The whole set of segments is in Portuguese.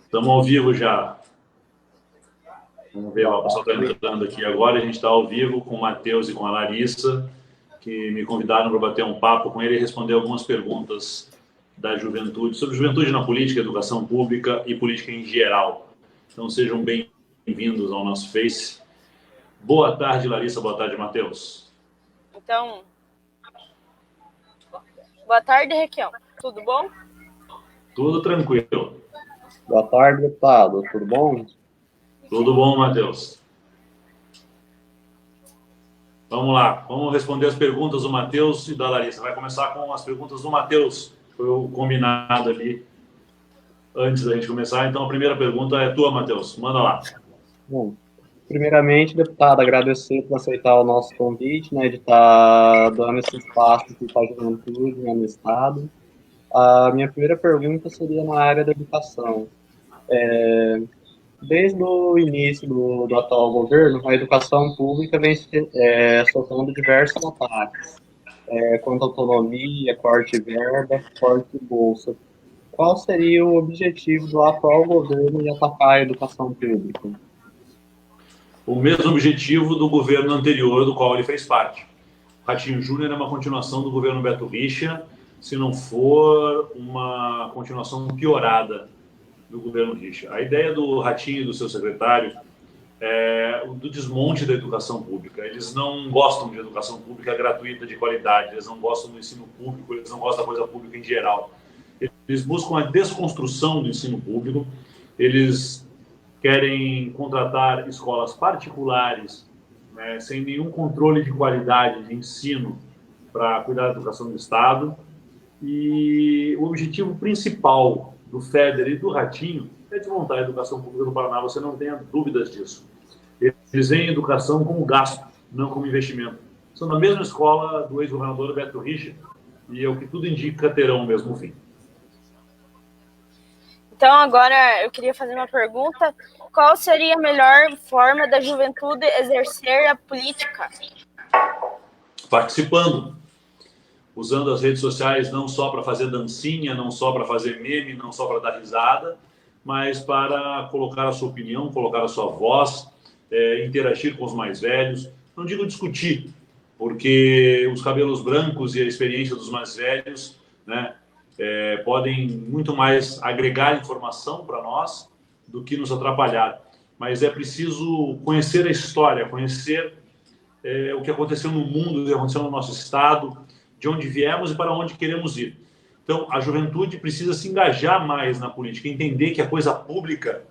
Estamos ao vivo já. Vamos ver, o pessoal está entrando aqui agora. A gente está ao vivo com o Matheus e com a Larissa, que me convidaram para bater um papo com ele e responder algumas perguntas da juventude, sobre juventude na política, educação pública e política em geral. Então, sejam bem-vindos ao nosso Face. Boa tarde, Larissa. Boa tarde, Matheus. Então, boa tarde, Requião. Tudo bom? Tudo tranquilo. Boa tarde, deputado. Tudo bom? Tudo bom, Matheus. Vamos lá, vamos responder as perguntas do Matheus e da Larissa. Vai começar com as perguntas do Matheus. Foi o combinado ali antes da gente começar. Então, a primeira pergunta é tua, Matheus. Manda lá. Bom, primeiramente, deputado, agradecer por aceitar o nosso convite, né, de estar dando esse espaço para a juventude no estado. A minha primeira pergunta seria na área da educação. Desde o início do atual governo, a educação pública vem sofrendo diversos ataques, quanto à autonomia, corte de verba, corte de bolsa. Qual seria o objetivo do atual governo de atacar a educação pública? O mesmo objetivo do governo anterior, do qual ele fez parte. Ratinho Júnior é uma continuação do governo Beto Richa, se não for uma continuação piorada do governo Richa. A ideia do Ratinho e do seu secretário é do desmonte da educação pública. Eles não gostam de educação pública gratuita, de qualidade, eles não gostam do ensino público, eles não gostam da coisa pública em geral. Eles buscam a desconstrução do ensino público, eles querem contratar escolas particulares, né, sem nenhum controle de qualidade de ensino para cuidar da educação do Estado. E o objetivo principal do FEDER e do Ratinho é desmontar a educação pública do Paraná, você não tenha dúvidas disso. Eles veem a educação como gasto, não como investimento. São da mesma escola do ex-governador Beto Richa e, é o que tudo indica, terão o mesmo fim. Então, agora eu queria fazer uma pergunta. Qual seria a melhor forma da juventude exercer a política? Participando. Usando as redes sociais não só para fazer dancinha, não só para fazer meme, não só para dar risada, mas para colocar a sua opinião, colocar a sua voz, interagir com os mais velhos. Não digo discutir, porque os cabelos brancos e a experiência dos mais velhos, né, podem muito mais agregar informação para nós do que nos atrapalhar. Mas é preciso conhecer a história, conhecer o que aconteceu no mundo, o que aconteceu no nosso estado, de onde viemos e para onde queremos ir. Então, a juventude precisa se engajar mais na política, entender que a coisa pública,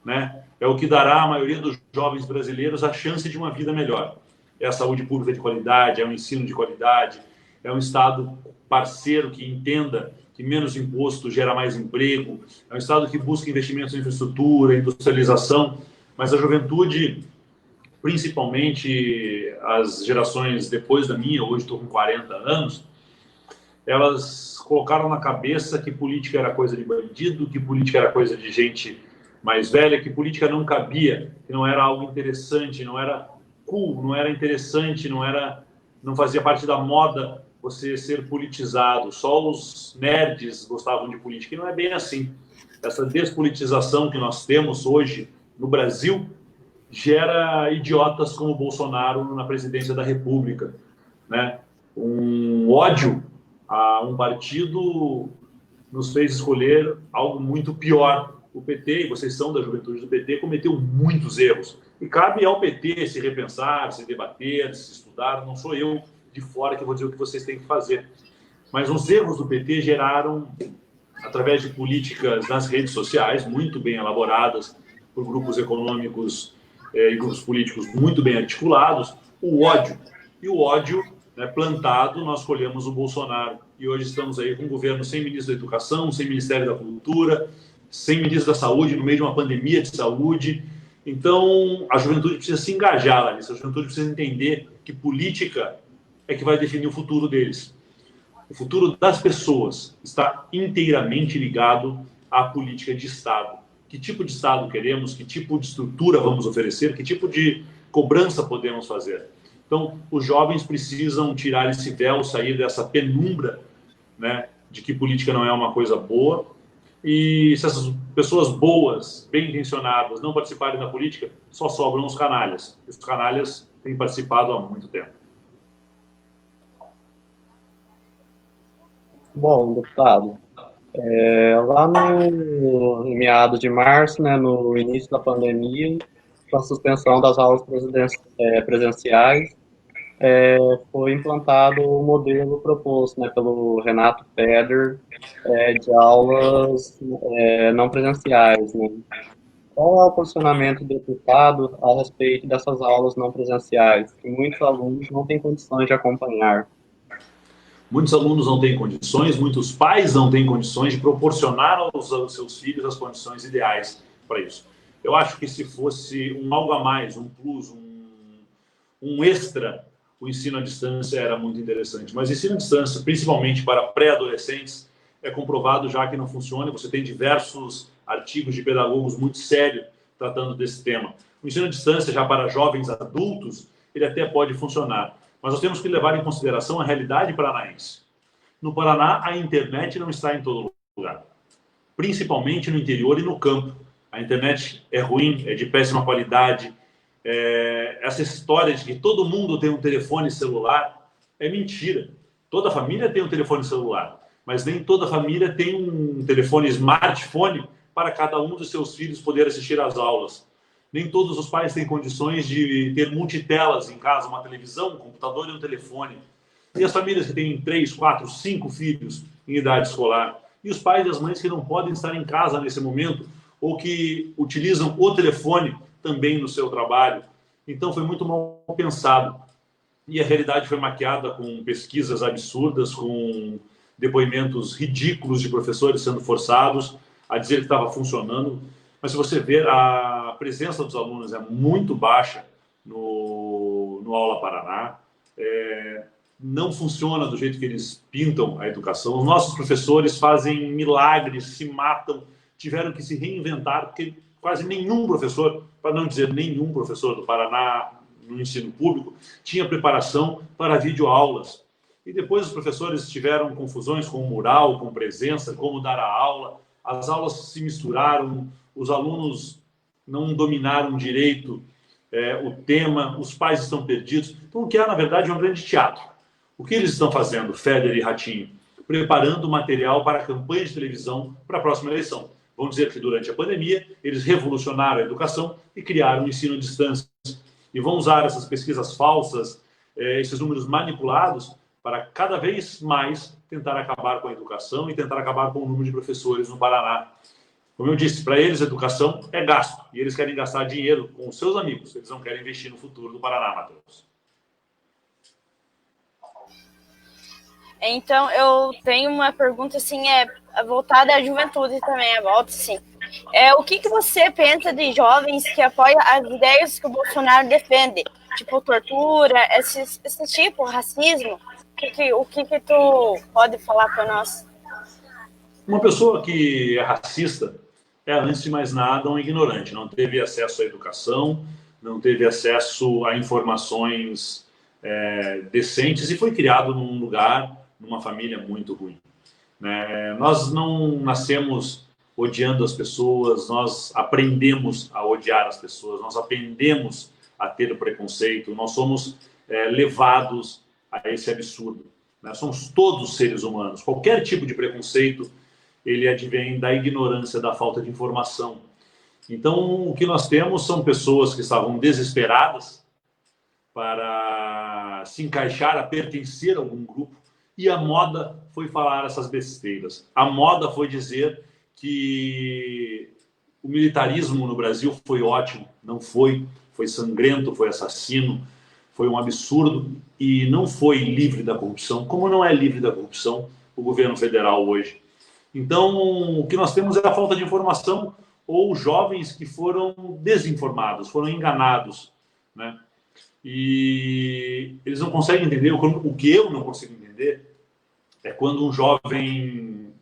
né, é o que dará à maioria dos jovens brasileiros a chance de uma vida melhor. É a saúde pública de qualidade, é o ensino de qualidade, é um Estado parceiro que entenda que menos imposto gera mais emprego, é um Estado que busca investimentos em infraestrutura, industrialização, mas a juventude, principalmente as gerações depois da minha, hoje estou com 40 anos, elas colocaram na cabeça que política era coisa de bandido, que política era coisa de gente mais velha, que política não cabia, que não era algo interessante, não era cool, não era interessante, não fazia parte da moda você ser politizado. Só os nerds gostavam de política, e não é bem assim. Essa despolitização que nós temos hoje no Brasil gera idiotas como Bolsonaro na presidência da República, né? Um ódio a um partido nos fez escolher algo muito pior. O PT, e vocês são da juventude do PT, cometeu muitos erros. E cabe ao PT se repensar, se debater, se estudar. Não sou eu de fora que vou dizer o que vocês têm que fazer. Mas os erros do PT geraram, através de políticas nas redes sociais, muito bem elaboradas por grupos econômicos e grupos políticos muito bem articulados, o ódio. E o ódio, né, plantado, nós colhemos o Bolsonaro. E hoje estamos aí com um governo sem ministro da Educação, sem Ministério da Cultura, sem ministro da Saúde, no meio de uma pandemia de saúde. Então, a juventude precisa se engajar, Larissa. A juventude precisa entender que política é que vai definir o futuro deles. O futuro das pessoas está inteiramente ligado à política de Estado. Que tipo de Estado queremos, que tipo de estrutura vamos oferecer, que tipo de cobrança podemos fazer. Então, os jovens precisam tirar esse véu, sair dessa penumbra, né, de que política não é uma coisa boa, E se essas pessoas boas, bem intencionadas, não participarem da política, só sobram os canalhas. Os canalhas têm participado há muito tempo. Bom, deputado, lá no em meados de março, né, no início da pandemia, com a suspensão das aulas presenciais, foi implantado o modelo proposto, né, pelo Renato Feder, de aulas não presenciais, né? Qual é o posicionamento do deputado a respeito dessas aulas não presenciais, que muitos alunos não têm condições de acompanhar? Muitos alunos não têm condições, muitos pais não têm condições de proporcionar aos seus filhos as condições ideais para isso. Eu acho que se fosse um algo a mais, um plus, um extra, o ensino à distância era muito interessante. Mas ensino à distância, principalmente para pré-adolescentes, é comprovado já que não funciona. Você tem diversos artigos de pedagogos muito sérios tratando desse tema. O ensino à distância, já para jovens adultos, ele até pode funcionar. Mas nós temos que levar em consideração a realidade paranaense. No Paraná, a internet não está em todo lugar, principalmente no interior e no campo. A internet é ruim, é de péssima qualidade. Essa história de que todo mundo tem um telefone celular é mentira. Toda família tem um telefone celular, mas nem toda família tem um telefone smartphone para cada um dos seus filhos poder assistir às aulas. Nem todos os pais têm condições de ter multitelas em casa, uma televisão, um computador e um telefone. E as famílias que têm 3, 4, 5 filhos em idade escolar. E os pais e as mães que não podem estar em casa nesse momento ou que utilizam o telefone também no seu trabalho. Então foi muito mal pensado. E a realidade foi maquiada com pesquisas absurdas, com depoimentos ridículos de professores sendo forçados a dizer que estava funcionando. Mas se você ver, a presença dos alunos é muito baixa no Aula Paraná. Não funciona do jeito que eles pintam a educação. Os nossos professores fazem milagres, se matam, tiveram que se reinventar, porque quase nenhum professor, para não dizer nenhum professor do Paraná no ensino público, tinha preparação para videoaulas. E depois os professores tiveram confusões com o mural, com presença, como dar a aula. As aulas se misturaram, os alunos não dominaram direito o tema, os pais estão perdidos. Então, o que há, na verdade, é um grande teatro. O que eles estão fazendo, Feder e Ratinho? Preparando material para a campanha de televisão para a próxima eleição. Vão dizer que, durante a pandemia, eles revolucionaram a educação e criaram o ensino à distância. E vão usar essas pesquisas falsas, esses números manipulados, para cada vez mais tentar acabar com a educação e tentar acabar com o número de professores no Paraná. Como eu disse, para eles, educação é gasto. E eles querem gastar dinheiro com os seus amigos. Eles não querem investir no futuro do Paraná, Matheus. Então, eu tenho uma pergunta, assim, voltada à juventude também, a volta, assim. O que você pensa de jovens que apoiam as ideias que o Bolsonaro defende? Tipo, tortura, esse tipo, racismo? O que tu pode falar para nós? Uma pessoa que é racista é, antes de mais nada, um ignorante. Não teve acesso à educação, não teve acesso a informações decentes e foi criado num lugar, numa família muito ruim. Nós não nascemos odiando as pessoas, nós aprendemos a odiar as pessoas, nós aprendemos a ter preconceito, nós somos levados a esse absurdo. Somos todos seres humanos. Qualquer tipo de preconceito, ele advém da ignorância, da falta de informação. Então, o que nós temos são pessoas que estavam desesperadas para se encaixar, a pertencer a algum grupo, e a moda foi falar essas besteiras. A moda foi dizer que o militarismo no Brasil foi ótimo. Não foi. Foi sangrento, foi assassino, foi um absurdo e não foi livre da corrupção, como não é livre da corrupção o governo federal hoje. Então, o que nós temos é a falta de informação ou jovens que foram desinformados, foram enganados, E eles não conseguem entender. O que eu não consigo entender é quando um jovem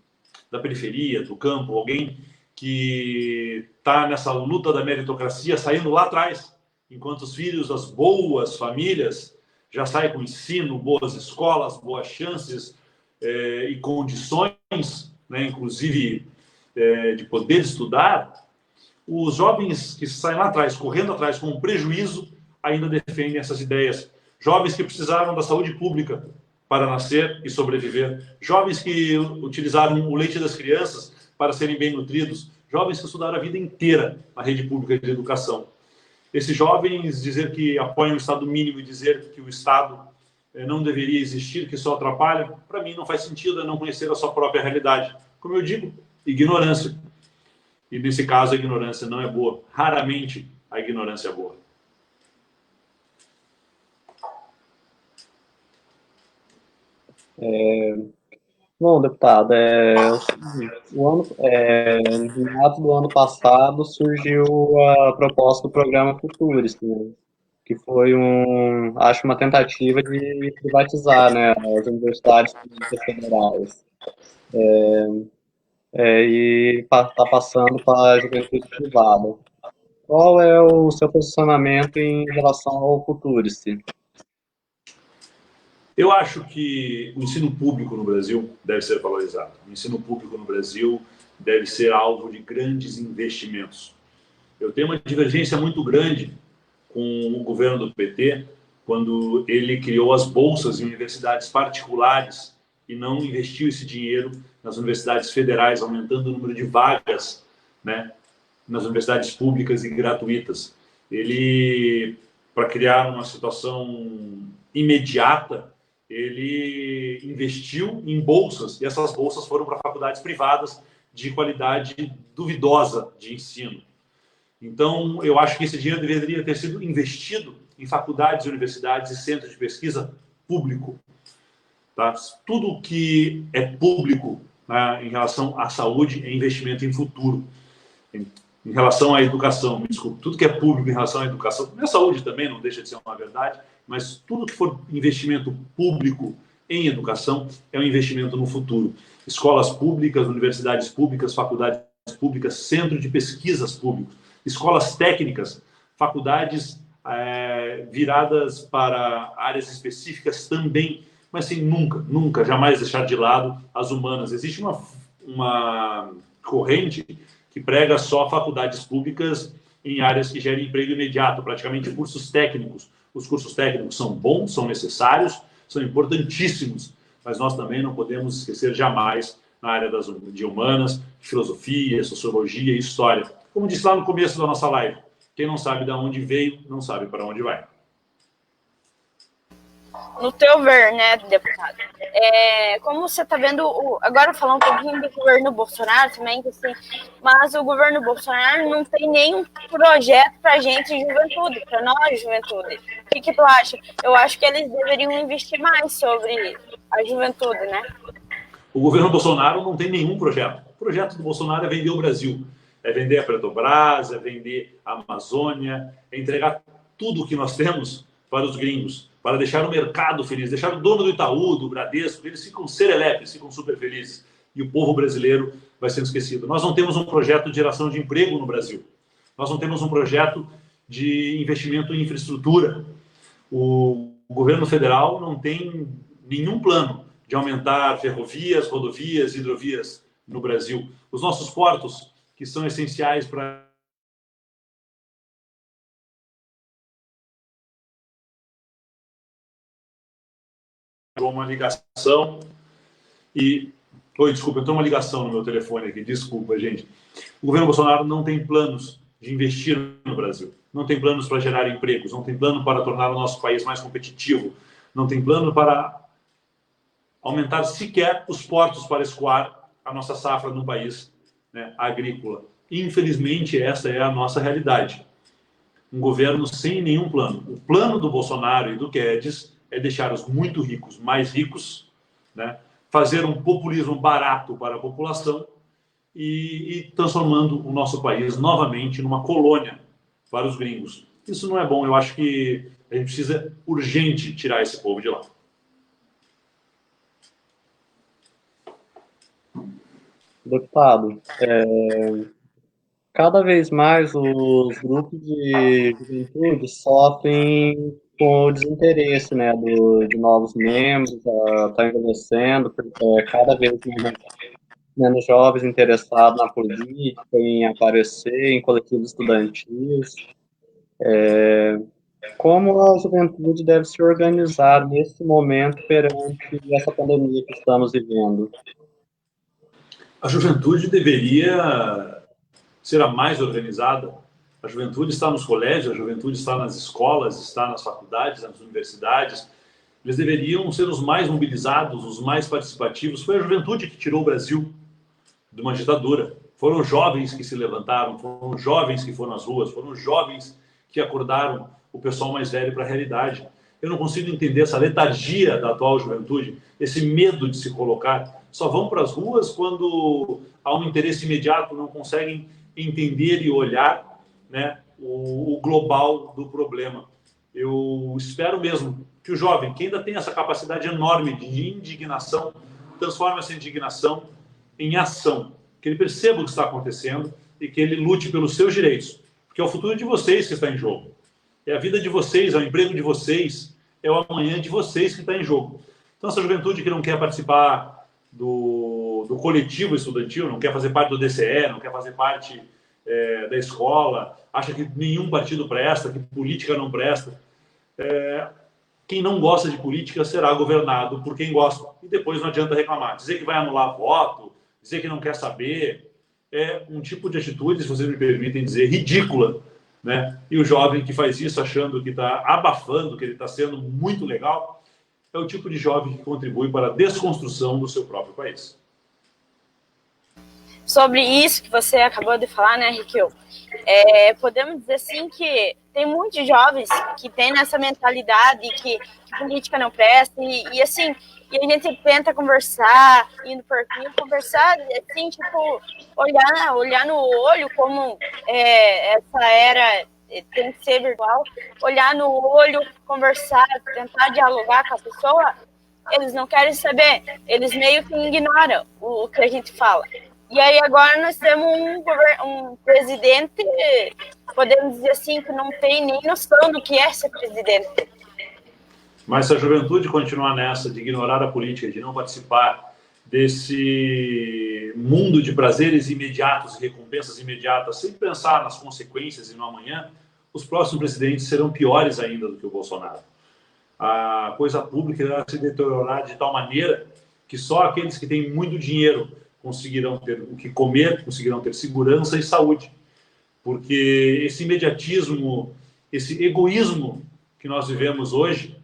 da periferia, do campo, alguém que está nessa luta da meritocracia, saindo lá atrás, enquanto os filhos das boas famílias já saem com ensino, boas escolas, boas chances e condições, inclusive de poder estudar, os jovens que saem lá atrás, correndo atrás com um prejuízo, ainda defendem essas ideias. Jovens que precisaram da saúde pública para nascer e sobreviver. Jovens que utilizaram o leite das crianças para serem bem nutridos. Jovens que estudaram a vida inteira na rede pública de educação. Esses jovens dizer que apoiam o Estado mínimo e dizer que o Estado não deveria existir, que só atrapalha, para mim não faz sentido, é não conhecer a sua própria realidade. Como eu digo, ignorância. E nesse caso a ignorância não é boa. Raramente a ignorância é boa. Bom, deputado, o seguinte, no meados do ano passado surgiu a proposta do programa Futuris, né, que foi acho uma tentativa de privatizar, né, as universidades públicas federais. E está passando para a juventude privada. Qual é o seu posicionamento em relação ao Futuris? Eu acho que o ensino público no Brasil deve ser valorizado. O ensino público no Brasil deve ser alvo de grandes investimentos. Eu tenho uma divergência muito grande com o governo do PT quando ele criou as bolsas em universidades particulares e não investiu esse dinheiro nas universidades federais, aumentando o número de vagas, né, nas universidades públicas e gratuitas. Ele, para criar uma situação imediata, ele investiu em bolsas, e essas bolsas foram para faculdades privadas de qualidade duvidosa de ensino. Então, eu acho que esse dinheiro deveria ter sido investido em faculdades, universidades e centros de pesquisa público. Tá? Tudo que é público, né, em relação à saúde é investimento em futuro. Em relação à educação, me desculpe, tudo que é público em relação à educação, a saúde também não deixa de ser uma verdade, mas tudo que for investimento público em educação é um investimento no futuro. Escolas públicas, universidades públicas, faculdades públicas, centro de pesquisas públicos, escolas técnicas, faculdades viradas para áreas específicas também, mas sem nunca, jamais deixar de lado as humanas. Existe uma corrente que prega só faculdades públicas em áreas que gerem emprego imediato, praticamente cursos técnicos. Os cursos técnicos são bons, são necessários, são importantíssimos, mas nós também não podemos esquecer jamais na área de humanas, filosofia, sociologia e história. Como disse lá no começo da nossa live, quem não sabe de onde veio, não sabe para onde vai. No teu ver, né, deputado, como você está vendo, agora falar um pouquinho do governo Bolsonaro também, que, assim, mas o governo Bolsonaro não tem nenhum projeto para a gente, juventude, para nós, juventude. O que tu acha? Eu acho que eles deveriam investir mais sobre a juventude, né? O governo Bolsonaro não tem nenhum projeto. O projeto do Bolsonaro é vender o Brasil, é vender a Petrobras, é vender a Amazônia, é entregar tudo o que nós temos para os gringos, para deixar o mercado feliz, deixar o dono do Itaú, do Bradesco, eles ficam serelepes, ficam super felizes. E o povo brasileiro vai sendo esquecido. Nós não temos um projeto de geração de emprego no Brasil. Nós não temos um projeto de investimento em infraestrutura. O governo federal não tem nenhum plano de aumentar ferrovias, rodovias, hidrovias no Brasil. Os nossos portos, que são essenciais para uma ligação e... Oi, desculpa, entrou uma ligação no meu telefone aqui, desculpa, gente. O governo Bolsonaro não tem planos de investir no Brasil, não tem planos para gerar empregos, não tem plano para tornar o nosso país mais competitivo, não tem plano para aumentar sequer os portos para escoar a nossa safra no país, né, agrícola. Infelizmente, essa é a nossa realidade. Um governo sem nenhum plano. O plano do Bolsonaro e do Guedes é deixar os muito ricos mais ricos, né, fazer um populismo barato para a população e transformando o nosso país novamente numa colônia para os gringos. Isso não é bom. Eu acho que a gente precisa urgente tirar esse povo de lá. Deputado, cada vez mais os grupos de juventude sofrem com o desinteresse, né, de novos membros, está envelhecendo, cada vez menos jovens interessados na política, em aparecer em coletivos estudantis. Como a juventude deve se organizar nesse momento perante essa pandemia que estamos vivendo? A juventude deveria ser a mais organizada. A juventude está nos colégios, a juventude está nas escolas, está nas faculdades, nas universidades. Eles deveriam ser os mais mobilizados, os mais participativos. Foi a juventude que tirou o Brasil de uma ditadura. Foram os jovens que se levantaram, foram os jovens que foram às ruas, foram os jovens que acordaram o pessoal mais velho para a realidade. Eu não consigo entender essa letargia da atual juventude, esse medo de se colocar. Só vão para as ruas quando há um interesse imediato, não conseguem entender e olhar, né, o global do problema. Eu espero mesmo que o jovem, que ainda tem essa capacidade enorme de indignação, transforme essa indignação em ação, que ele perceba o que está acontecendo e que ele lute pelos seus direitos, porque é o futuro de vocês que está em jogo. É a vida de vocês, é o emprego de vocês, é o amanhã de vocês que está em jogo. Então, essa juventude que não quer participar do coletivo estudantil, não quer fazer parte do DCE, não quer fazer parte da escola, acha que nenhum partido presta, que política não presta. Quem não gosta de política será governado por quem gosta. E depois não adianta reclamar. Dizer que vai anular voto, dizer que não quer saber, é um tipo de atitude, se vocês me permitem dizer, ridícula, né? E o jovem que faz isso achando que está abafando, que ele está sendo muito legal, é o tipo de jovem que contribui para a desconstrução do seu próprio país. Sobre isso que você acabou de falar, né, Riquel? Podemos dizer assim que tem muitos jovens que têm essa mentalidade que política não presta e assim, e a gente tenta conversar, indo por aqui, conversar, assim, tipo, olhar no olho como essa era tem que ser virtual, olhar no olho, conversar, tentar dialogar com a pessoa, eles não querem saber, eles meio que ignoram o que a gente fala. E aí agora nós temos um presidente, podemos dizer assim, que não tem nem noção do que é ser presidente. Mas se a juventude continuar nessa de ignorar a política, de não participar desse mundo de prazeres imediatos e recompensas imediatas, sem pensar nas consequências e no amanhã, os próximos presidentes serão piores ainda do que o Bolsonaro. A coisa pública irá se deteriorar de tal maneira que só aqueles que têm muito dinheiro conseguirão ter o que comer, conseguirão ter segurança e saúde. Porque esse imediatismo, esse egoísmo que nós vivemos hoje,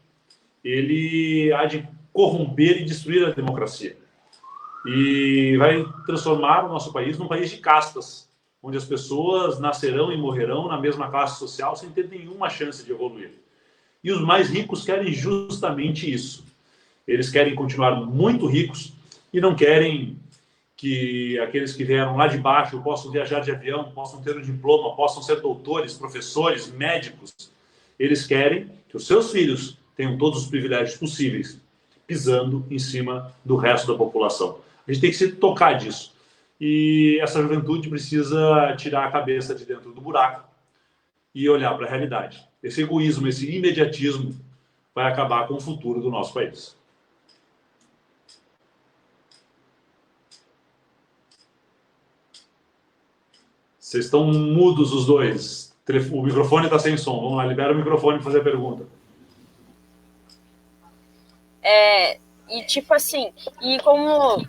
ele há de corromper e destruir a democracia. E vai transformar o nosso país num país de castas, onde as pessoas nascerão e morrerão na mesma classe social sem ter nenhuma chance de evoluir. E os mais ricos querem justamente isso. Eles querem continuar muito ricos e não querem que aqueles que vieram lá de baixo possam viajar de avião, possam ter um diploma, possam ser doutores, professores, médicos. Eles querem que os seus filhos tenham todos os privilégios possíveis, pisando em cima do resto da população. A gente tem que se tocar disso. E essa juventude precisa tirar a cabeça de dentro do buraco e olhar para a realidade. Esse egoísmo, esse imediatismo vai acabar com o futuro do nosso país. Vocês estão mudos os dois. O microfone está sem som. Vamos lá, libera o microfone para fazer a pergunta. E tipo assim, e como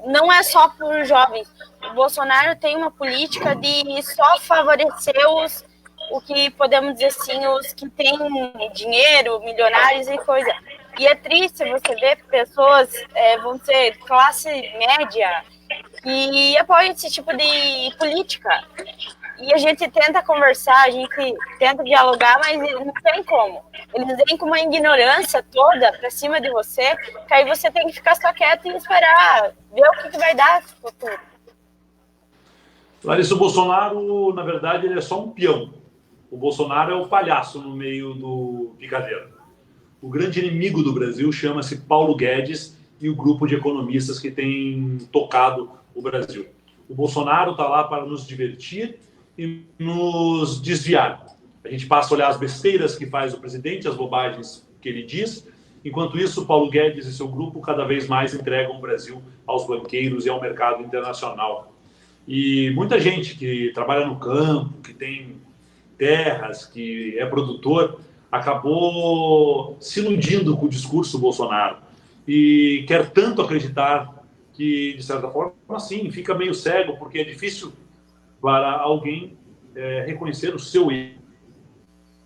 não é só para os jovens, o Bolsonaro tem uma política de só favorecer o que podemos dizer assim, os que têm dinheiro, milionários e coisa. E é triste você ver pessoas, vamos dizer, classe média, que apoiam esse tipo de política. E a gente tenta conversar, a gente tenta dialogar, mas não tem como. Eles vêm com uma ignorância toda pra cima de você, que aí você tem que ficar só quieto e esperar, ver o que vai dar no futuro. Larissa, o Bolsonaro, na verdade, ele é só um peão. O Bolsonaro é o palhaço no meio do picadeiro. O grande inimigo do Brasil chama-se Paulo Guedes e o grupo de economistas que tem tocado o Brasil. O Bolsonaro está lá para nos divertir e nos desviar. A gente passa a olhar as besteiras que faz o presidente, as bobagens que ele diz, Enquanto isso, Paulo Guedes e seu grupo cada vez mais entregam o Brasil aos banqueiros e ao mercado internacional. E muita gente que trabalha no campo, que tem terras, que é produtor, acabou se iludindo com o discurso Bolsonaro e quer tanto acreditar que, de certa forma, assim, fica meio cego, porque é difícil para alguém reconhecer o seu erro,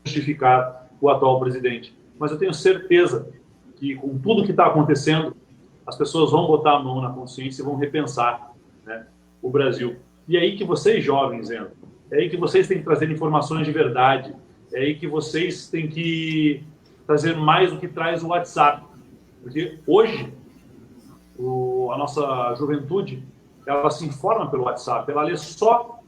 justificar o atual presidente. Mas eu tenho certeza que, com tudo que está acontecendo, as pessoas vão botar a mão na consciência e vão repensar, né, o Brasil. E é aí que vocês, jovens, entram. É aí que vocês têm que trazer informações de verdade. É aí que vocês têm que trazer mais do que traz o WhatsApp. Porque hoje, a nossa juventude, ela se informa pelo WhatsApp. Ela lê só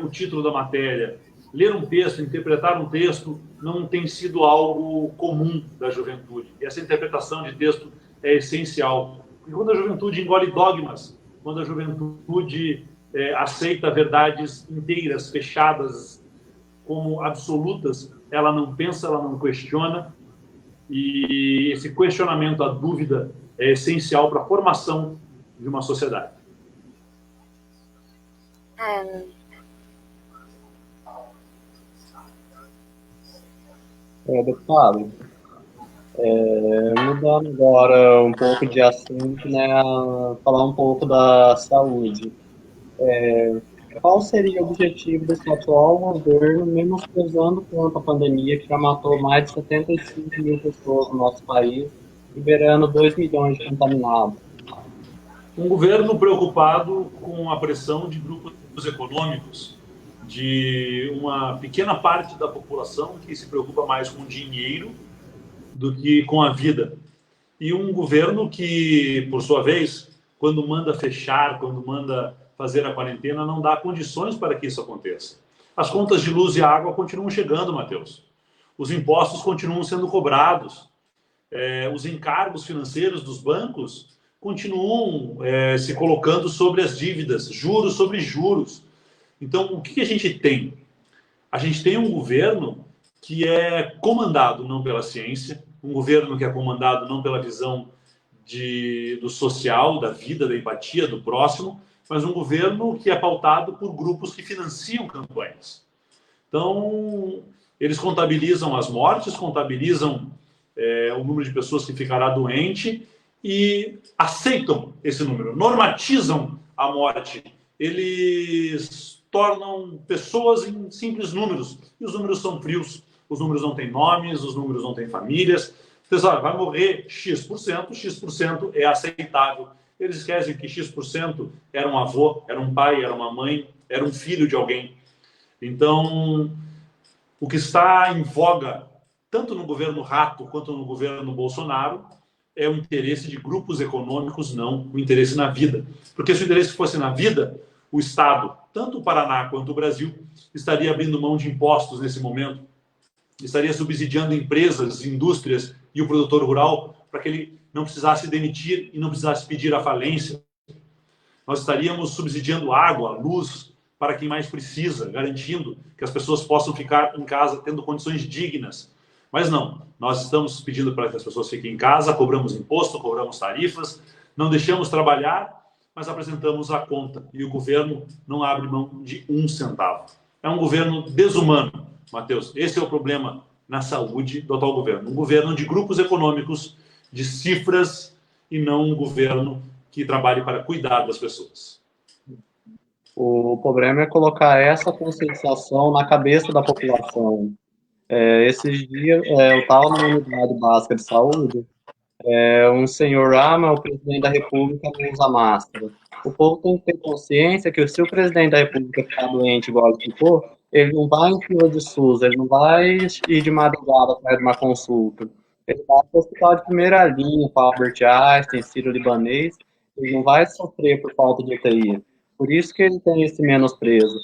o título da matéria. Ler um texto, interpretar um texto, não tem sido algo comum da juventude. E essa interpretação de texto é essencial. E quando a juventude engole dogmas, quando a juventude aceita verdades inteiras, fechadas, como absolutas, ela não pensa, ela não questiona, e esse questionamento, a dúvida, é essencial para a formação de uma sociedade. Deputado, mudando agora um pouco de assunto, né, falar um pouco da saúde. Qual seria o objetivo desse atual governo, menosprezando tanto a pandemia, que já matou mais de 75 mil pessoas no nosso país, liberando 2 milhões de contaminados? Um governo preocupado com a pressão de grupos econômicos, de uma pequena parte da população que se preocupa mais com dinheiro do que com a vida. E um governo que, por sua vez, quando manda fechar, quando manda fazer a quarentena, não dá condições para que isso aconteça. As contas de luz e água continuam chegando, Matheus. Os impostos continuam sendo cobrados. Os encargos financeiros dos bancos continuam se colocando sobre as dívidas, juros sobre juros. Então, o que a gente tem? A gente tem um governo que é comandado não pela ciência, um governo que é comandado não pela visão do social, da vida, da empatia, do próximo, mas um governo que é pautado por grupos que financiam campanhas. Então, eles contabilizam as mortes, contabilizam o número de pessoas que ficará doente e aceitam esse número, normatizam a morte. Eles tornam pessoas em simples números, e os números são frios, os números não têm nomes, os números não têm famílias. Pessoal, vai morrer X%, X% é aceitável. Eles esquecem que X% era um avô, era um pai, era uma mãe, era um filho de alguém. Então, o que está em voga, tanto no governo Rato quanto no governo Bolsonaro, é o interesse de grupos econômicos, não o interesse na vida. Porque se o interesse fosse na vida, o Estado, tanto o Paraná quanto o Brasil, estaria abrindo mão de impostos nesse momento, estaria subsidiando empresas, indústrias e o produtor rural para que ele não precisasse demitir e não precisasse pedir a falência. Nós estaríamos subsidiando água, luz para quem mais precisa, garantindo que as pessoas possam ficar em casa tendo condições dignas. Mas não, nós estamos pedindo para que as pessoas fiquem em casa, cobramos imposto, cobramos tarifas, não deixamos trabalhar, mas apresentamos a conta e o governo não abre mão de um centavo. É um governo desumano, Matheus. Esse é o problema na saúde do atual governo. Um governo de grupos econômicos, de cifras, e não um governo que trabalhe para cuidar das pessoas. O problema é colocar essa conscientização na cabeça da população. Esses dias, eu estava numa unidade básica de saúde, um senhor mas o presidente da República não usa máscara. O povo tem que ter consciência que se o presidente da República ficar doente igual ele ficou, ele não vai em fila de SUS, ele não vai ir de madrugada atrás de uma consulta. Ele vai para o hospital de primeira linha, para Albert Einstein, Sírio-Libanês, ele não vai sofrer por falta de UTI. Por isso que ele tem esse menosprezo.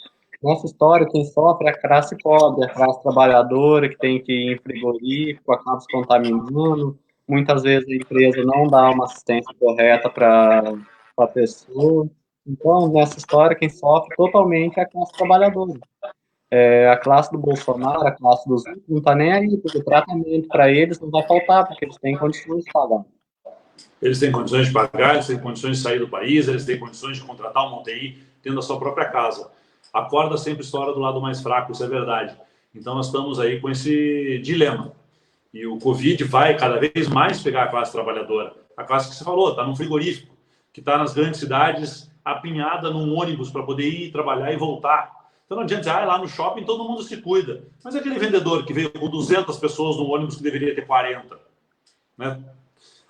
Nessa história, quem sofre é a classe pobre, a classe trabalhadora, que tem que ir em frigorífico, acaba se contaminando. Muitas vezes a empresa não dá uma assistência correta para a pessoa. Então, nessa história, quem sofre totalmente é a classe trabalhadora. A classe do Bolsonaro, a classe dos ricos, não está nem aí, porque o tratamento para eles não vai faltar, porque eles têm condições de pagar. Eles têm condições de pagar, eles têm condições de sair do país, eles têm condições de contratar uma UTI tendo a sua própria casa. A corda sempre estoura do lado mais fraco, isso é verdade. Então nós estamos aí com esse dilema. E o Covid vai cada vez mais pegar a classe trabalhadora. A classe que você falou, está num frigorífico, que está nas grandes cidades, apinhada num ônibus para poder ir trabalhar e voltar. Então não adianta dizer, lá no shopping todo mundo se cuida. Mas aquele vendedor que veio com 200 pessoas no ônibus que deveria ter 40, né?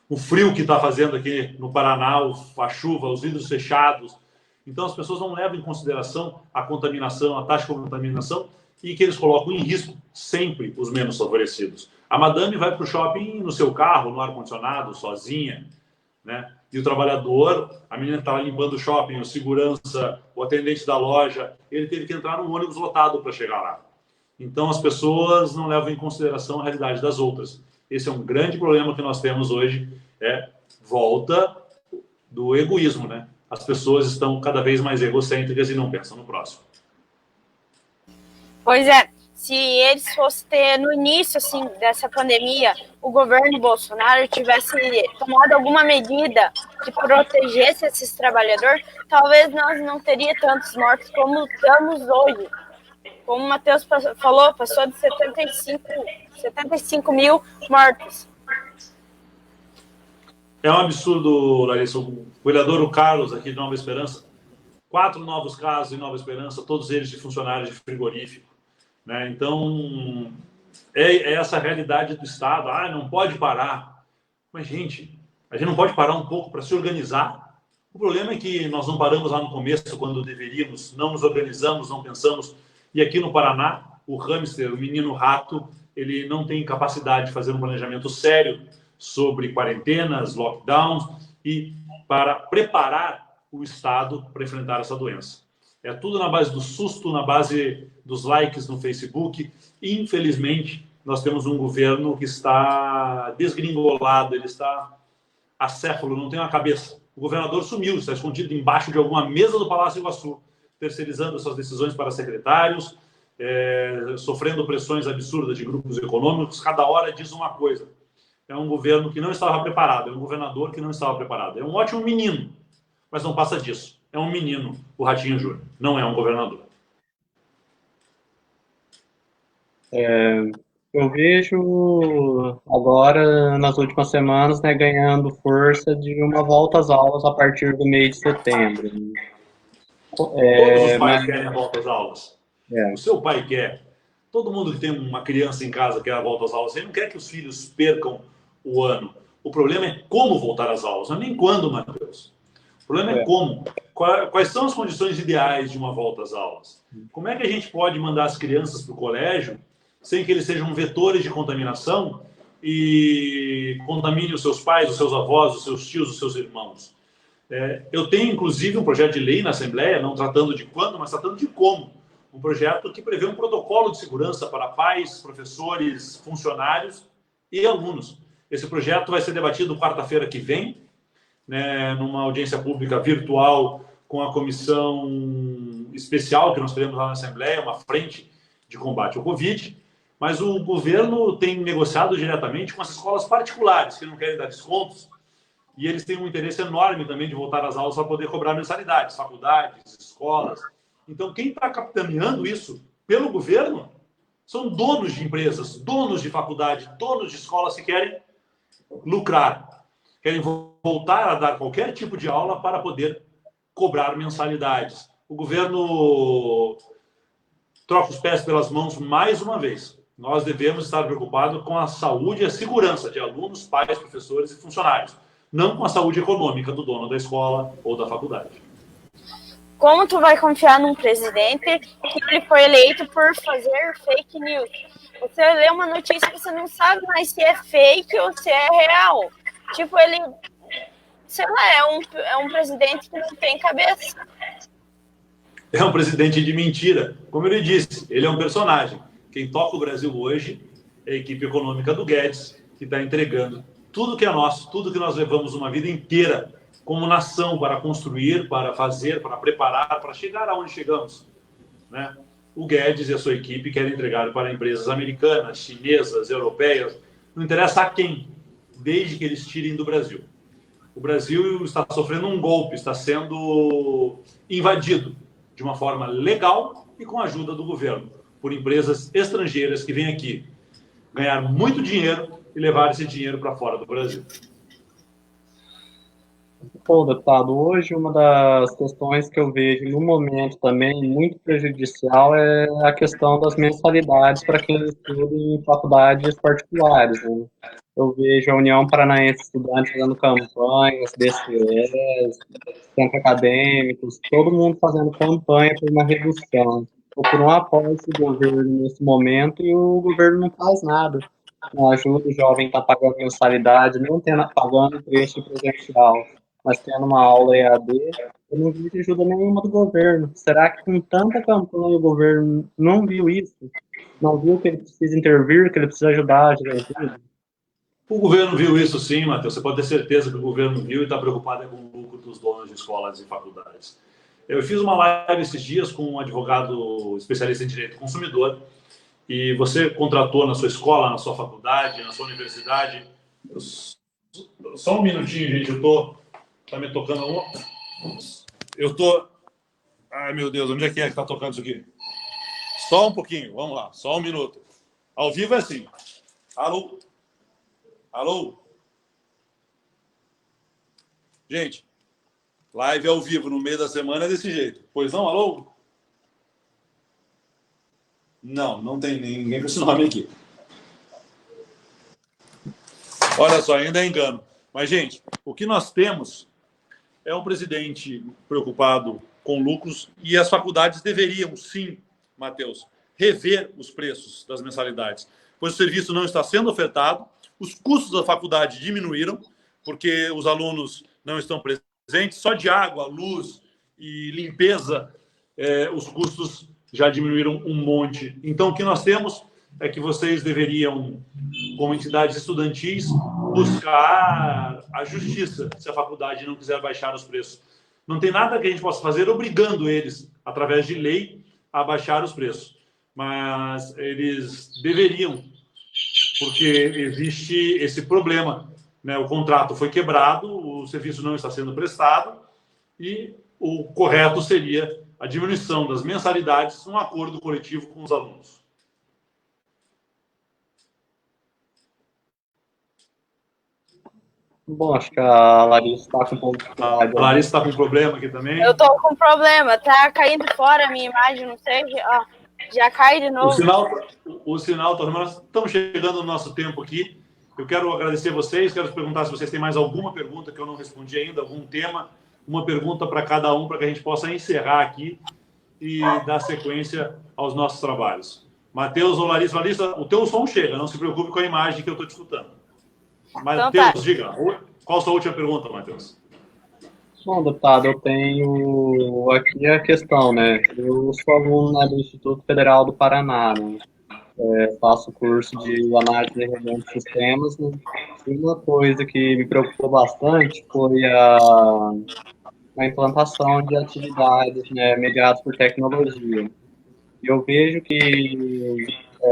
O frio que está fazendo aqui no Paraná, a chuva, os vidros fechados. Então as pessoas não levam em consideração a contaminação, a taxa de contaminação, e que eles colocam em risco sempre os menos favorecidos. A madame vai para o shopping no seu carro, no ar-condicionado, sozinha, né? E o trabalhador, a menina que estava limpando o shopping, o segurança, o atendente da loja, ele teve que entrar num ônibus lotado para chegar lá. Então as pessoas não levam em consideração a realidade das outras. Esse é um grande problema que nós temos hoje, volta do egoísmo, né? As pessoas estão cada vez mais egocêntricas e não pensam no próximo. Pois é, se eles fossem ter, no início assim, dessa pandemia, o governo Bolsonaro tivesse tomado alguma medida que protegesse esses trabalhadores, talvez nós não teríamos tantos mortos como estamos hoje. Como o Matheus falou, passou de 75 mil mortos. É um absurdo, Larissa. O vereador Carlos, aqui de Nova Esperança, 4 novos casos em Nova Esperança, todos eles de funcionários de frigorífico, né? Então, é essa a realidade do Estado. Não pode parar. Mas, gente, a gente não pode parar um pouco para se organizar? O problema é que nós não paramos lá no começo, quando deveríamos, não nos organizamos, não pensamos. E aqui no Paraná, o hamster, o menino rato, ele não tem capacidade de fazer um planejamento sério sobre quarentenas, lockdowns e para preparar o Estado para enfrentar essa doença. É tudo na base do susto, na base dos likes no Facebook. Infelizmente, nós temos um governo que está desgringolado, ele está acéfalo, não tem uma cabeça. O governador sumiu, está escondido embaixo de alguma mesa do Palácio Iguaçu, terceirizando suas decisões para secretários, sofrendo pressões absurdas de grupos econômicos, cada hora diz uma coisa. É um governo que não estava preparado, é um governador que não estava preparado. É um ótimo menino, mas não passa disso. É um menino, o Ratinho Júnior, não é um governador. Eu vejo agora, nas últimas semanas, né, ganhando força de uma volta às aulas a partir do mês de setembro. Todos os pais querem a volta às aulas. O seu pai quer. Todo mundo que tem uma criança em casa quer a volta às aulas. Ele não quer que os filhos percam o ano. O problema é como voltar às aulas, não é nem quando, Matheus. O problema é como. Quais são as condições ideais de uma volta às aulas? Como é que a gente pode mandar as crianças para o colégio sem que eles sejam vetores de contaminação e contamine os seus pais, os seus avós, os seus tios, os seus irmãos? Eu tenho, inclusive, um projeto de lei na Assembleia, não tratando de quando, mas tratando de como. Um projeto que prevê um protocolo de segurança para pais, professores, funcionários e alunos. Esse projeto vai ser debatido quarta-feira que vem, né, numa audiência pública virtual com a comissão especial que nós teremos lá na Assembleia, uma frente de combate ao Covid. Mas o governo tem negociado diretamente com as escolas particulares, que não querem dar descontos, e eles têm um interesse enorme também de voltar às aulas para poder cobrar mensalidades, faculdades, escolas. Então, quem está capitaneando isso pelo governo são donos de empresas, donos de faculdade, donos de escolas que querem lucrar, querem voltar a dar qualquer tipo de aula para poder cobrar mensalidades. O governo troca os pés pelas mãos mais uma vez. Nós devemos estar preocupados com a saúde e a segurança de alunos, pais, professores e funcionários, não com a saúde econômica do dono da escola ou da faculdade. Como tu vai confiar num presidente que ele foi eleito por fazer fake news? Você lê uma notícia e você não sabe mais se é fake ou se é real. Tipo, ele, sei lá, é um presidente que não tem cabeça. É um presidente de mentira. Como ele disse, ele é um personagem. Quem toca o Brasil hoje é a equipe econômica do Guedes, que está entregando tudo que é nosso, tudo que nós levamos uma vida inteira como nação para construir, para fazer, para preparar, para chegar aonde chegamos, né? o Guedes e a sua equipe querem entregar para empresas americanas, chinesas, europeias, não interessa a quem, desde que eles tirem do Brasil. O Brasil está sofrendo um golpe, está sendo invadido de uma forma legal e com a ajuda do governo, por empresas estrangeiras que vêm aqui ganhar muito dinheiro e levar esse dinheiro para fora do Brasil. Bom, deputado, hoje uma das questões que eu vejo no momento também muito prejudicial é a questão das mensalidades para quem estuda em faculdades particulares, né? Eu vejo a União Paranaense de Estudantes fazendo campanhas, DCEs, centros acadêmicos, todo mundo fazendo campanha por uma redução, ou por um apoio do governo nesse momento, e o governo não faz nada. Não ajuda o jovem a estar pagando mensalidade, não tendo, pagando preço presencial, mas tendo uma aula EAD, eu não vi ajuda nenhuma do governo. Será que com tanta campanha o governo não viu isso? Não viu que ele precisa intervir, que ele precisa ajudar a juventude? O governo viu isso sim, Matheus. Você pode ter certeza que o governo viu e está preocupado com o lucro dos donos de escolas e faculdades. Eu fiz uma live esses dias com um advogado especialista em direito do consumidor, e você contratou na sua escola, na sua faculdade, na sua universidade. Só um minutinho, gente, eu tô... Tá me tocando... Eu tô... Ai, meu Deus, onde é que tá tocando isso aqui? Só um pouquinho, vamos lá, só um minuto. Ao vivo é assim. Alô? Alô? Gente, live ao vivo no meio da semana é desse jeito. Pois não, alô? Não, não tem ninguém com esse nome aqui. Olha só, ainda é engano. Mas, gente, o que nós temos é um presidente preocupado com lucros, e as faculdades deveriam, sim, Matheus, rever os preços das mensalidades, pois o serviço não está sendo ofertado, os custos da faculdade diminuíram, porque os alunos não estão presentes, só de água, luz e limpeza, os custos já diminuíram um monte. Então, o que nós temos é que vocês deveriam, como entidades estudantis, buscar a justiça se a faculdade não quiser baixar os preços. Não tem nada que a gente possa fazer obrigando eles, através de lei, a baixar os preços. Mas eles deveriam, porque existe esse problema, né? O contrato foi quebrado, o serviço não está sendo prestado, e o correto seria a diminuição das mensalidades num acordo coletivo com os alunos. Bom, acho que a Larissa está com um pouco de dificuldade. A Larissa está com um problema aqui também. Eu tô com problema, tá caindo fora a minha imagem, não sei, ó, já cai de novo. O sinal, nós estamos chegando no nosso tempo aqui. Eu quero agradecer vocês, quero perguntar se vocês têm mais alguma pergunta que eu não respondi ainda, algum tema, uma pergunta para cada um, para que a gente possa encerrar aqui e dar sequência aos nossos trabalhos. Matheus ou Larissa, o teu som chega, não se preocupe com a imagem que eu estou te escutando. Matheus, então, tá. Diga, qual a sua última pergunta, Matheus? Bom, deputado, eu tenho aqui a questão, né? Eu sou aluno do Instituto Federal do Paraná, né? Faço curso de análise e revisão de sistemas, né? E uma coisa que me preocupou bastante foi a implantação de atividades, né, mediadas por tecnologia. Eu vejo que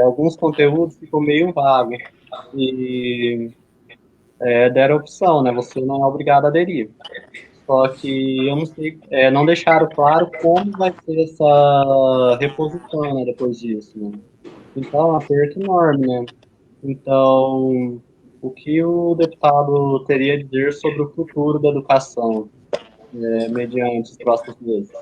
alguns conteúdos ficam meio vagos e deram opção, né? Você não é obrigado a aderir. Só que eu não sei, não deixaram claro como vai ser essa reposição, né, depois disso, né? Então, é um aperto enorme, né? Então, o que o deputado teria a dizer sobre o futuro da educação, mediante os próximos meses?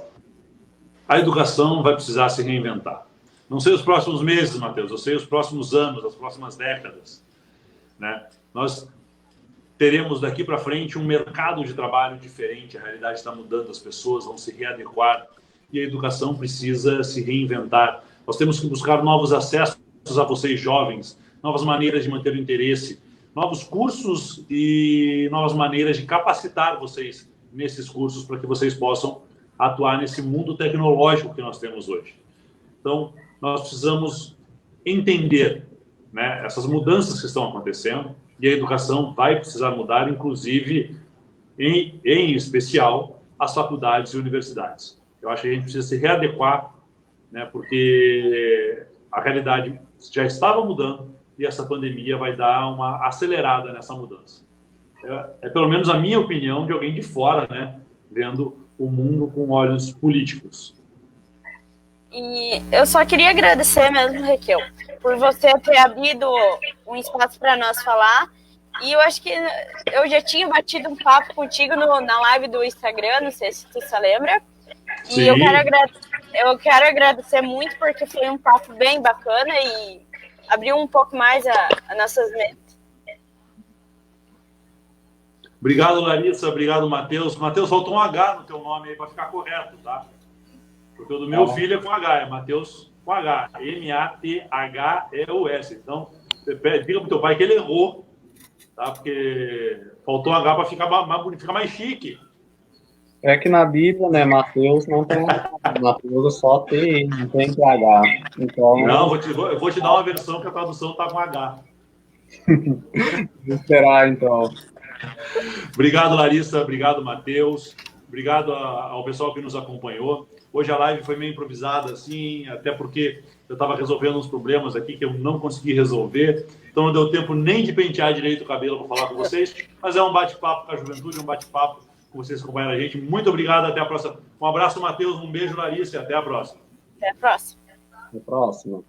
A educação vai precisar se reinventar. Não sei os próximos meses, Matheus, eu sei os próximos anos, as próximas décadas, né? Nós teremos daqui para frente um mercado de trabalho diferente, a realidade está mudando, as pessoas vão se readequar e a educação precisa se reinventar. Nós temos que buscar novos acessos a vocês jovens, novas maneiras de manter o interesse, novos cursos e novas maneiras de capacitar vocês nesses cursos para que vocês possam atuar nesse mundo tecnológico que nós temos hoje. Então, nós precisamos entender, né, essas mudanças que estão acontecendo, e a educação vai precisar mudar, inclusive, em especial, as faculdades e universidades. Eu acho que a gente precisa se readequar né? Porque a realidade já estava mudando e essa pandemia vai dar uma acelerada nessa mudança. É pelo menos a minha opinião de alguém de fora, né? Vendo o mundo com olhos políticos. E eu só queria agradecer mesmo, Raquel, por você ter abrido um espaço para nós falar. E eu acho que eu já tinha batido um papo contigo na live do Instagram, não sei se tu se lembra. E Sim. eu quero agradecer muito porque foi um papo bem bacana e abriu um pouco mais as nossas mentes. Obrigado, Larissa. Obrigado, Matheus. Matheus, faltou um H no teu nome aí para ficar correto, tá? Porque o do meu filho é com H, é Matheus com H. M-A-T-H-E-U-S. Então, diga pro teu pai que ele errou, tá? Porque faltou H para ficar mais bonito, ficar mais chique. É que na Bíblia, né, Mateus não tem Mateus é só T, não tem TH. Então, não, eu vou te dar uma versão que a tradução tá com H. Vou esperar, então. Obrigado, Larissa. Obrigado, Matheus. Obrigado ao pessoal que nos acompanhou. Hoje a live foi meio improvisada, assim, até porque eu estava resolvendo uns problemas aqui que eu não consegui resolver. Então não deu tempo nem de pentear direito o cabelo para falar com vocês. Mas é um bate-papo com a juventude, um bate-papo com vocês acompanhando a gente. Muito obrigado, até a próxima. Um abraço, Matheus, um beijo, Larissa, e até a próxima. Até a próxima. Até a próxima.